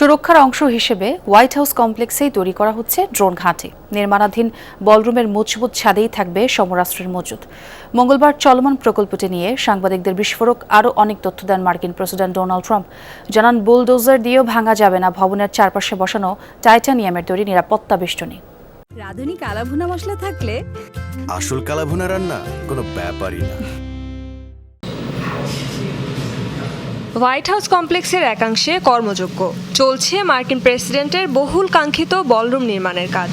সুরক্ষার অংশ হিসেবে হোয়াইট হাউস কমপ্লেক্সেই তৈরি করা হচ্ছে ড্রোন ঘাঁটি। নির্মাণাধীন বলরুমের মজবুত ছাদেই থাকবে সমরাস্ত্রের মজুত। মঙ্গলবার চলমান প্রকল্পটি নিয়ে সাংবাদিকদের বিস্ফোরক আরও অনেক তথ্য দেন মার্কিন প্রেসিডেন্ট ডোনাল্ড ট্রাম্প। জানান, বুলডোজার দিয়েও ভাঙা যাবে না ভবনের চারপাশে বসানো টাইটানিয়ামের তৈরি নিরাপত্তা বেষ্টনী। রাঁধুনি কালাভুনা মশলা থাকলে আসল কালাভুনা রান্না কোনো ব্যাপারই না। হোয়াইট হাউস কমপ্লেক্সের একাংশে কর্মযোগ্য চলছে মার্কিন প্রেসিডেন্টের বহুল কাঙ্ক্ষিত বলরুম নির্মাণের কাজ।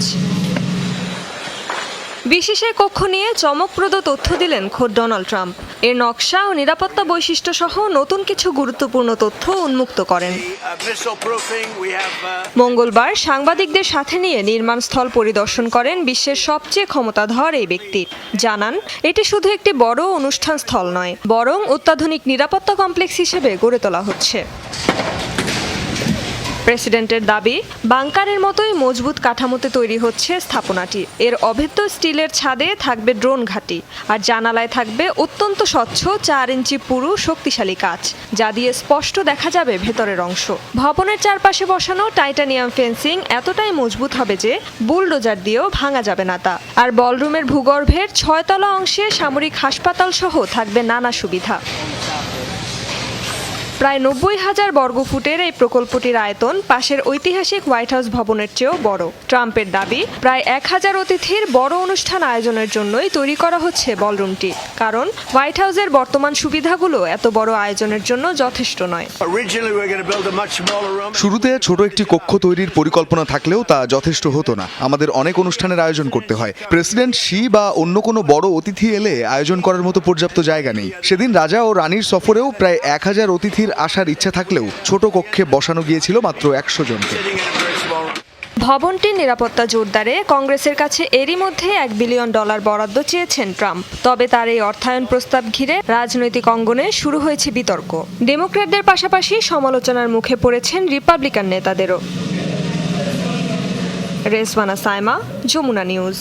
বিশেষ কক্ষ নিয়ে চমকপ্রদ তথ্য দিলেন খোদ ডোনাল্ড ট্রাম্প। এর নকশা ও নিরাপত্তা বৈশিষ্ট্য সহ নতুন কিছু গুরুত্বপূর্ণ তথ্য উন্মুক্ত করেন। মঙ্গলবার সাংবাদিকদের সাথে নিয়ে নির্মাণস্থল পরিদর্শন করেন বিশ্বের সবচেয়ে ক্ষমতাধর এই ব্যক্তি। জানান, এটি শুধু একটি বড় অনুষ্ঠান স্থল নয়, বরং অত্যাধুনিক নিরাপত্তা কমপ্লেক্স হিসেবে গড়ে তোলা হচ্ছে। প্রেসিডেন্টের দাবি, বাংকারের মতোই মজবুত কাঠামোতে তৈরি হচ্ছে স্থাপনাটি। এর অভেদ্য স্টিলের ছাদে থাকবে ড্রোন ঘাঁটি, আর জানালায় থাকবে অত্যন্ত স্বচ্ছ 4 ইঞ্চি পুরু শক্তিশালী কাচ, যা দিয়ে স্পষ্ট দেখা যাবে ভেতরের অংশ। ভবনের চারপাশে বসানো টাইটানিয়াম ফেন্সিং এতটাই মজবুত হবে যে বুলডোজার দিয়েও ভাঙা যাবে না তা। আর বলরুমের ভূগর্ভের 6 তলা অংশে সামরিক হাসপাতাল সহ থাকবে নানা সুবিধা। প্রায় 90,000 বর্গফুটের এই প্রকল্পটির আয়তন পাশের ঐতিহাসিক হোয়াইট হাউস ভবনের চেয়েও বড়। ট্রাম্পের দাবি, প্রায় 1000 অতিথির বড় অনুষ্ঠান আয়োজনের জন্যই তৈরি করা হচ্ছে বলরুমটি, কারণ হোয়াইট হাউসের বর্তমান সুবিধাগুলো এত বড় আয়োজনের জন্য যথেষ্ট নয়। শুরুতে ছোট একটি কক্ষ তৈরির পরিকল্পনা থাকলেও তা যথেষ্ট হতো না। আমাদের অনেক অনুষ্ঠানের আয়োজন করতে হয়। প্রেসিডেন্ট শি বা অন্য কোনো বড় অতিথি এলে আয়োজন করার মতো পর্যাপ্ত জায়গা নেই। সেদিন রাজা ও রানীর সফরেও প্রায় 1000 অতিথির আসার ইচ্ছা থাকলেও ছোট কক্ষে বসানো গিয়েছিল মাত্র 100 জনকে। ভবনটির নিরাপত্তা জোরদারে কংগ্রেসের কাছে এরই মধ্যে $1 বিলিয়ন বরাদ্দ চেয়েছেন ট্রাম্প। তবে তার এই অর্থায়ন প্রস্তাব ঘিরে রাজনৈতিক অঙ্গনে শুরু হয়েছে বিতর্ক। ডেমোক্র্যাটদের পাশাপাশি সমালোচনার মুখে পড়েছেন রিপাবলিকান নেতাদেরও। রেজওয়ানা সাইমা, যমুনা নিউজ।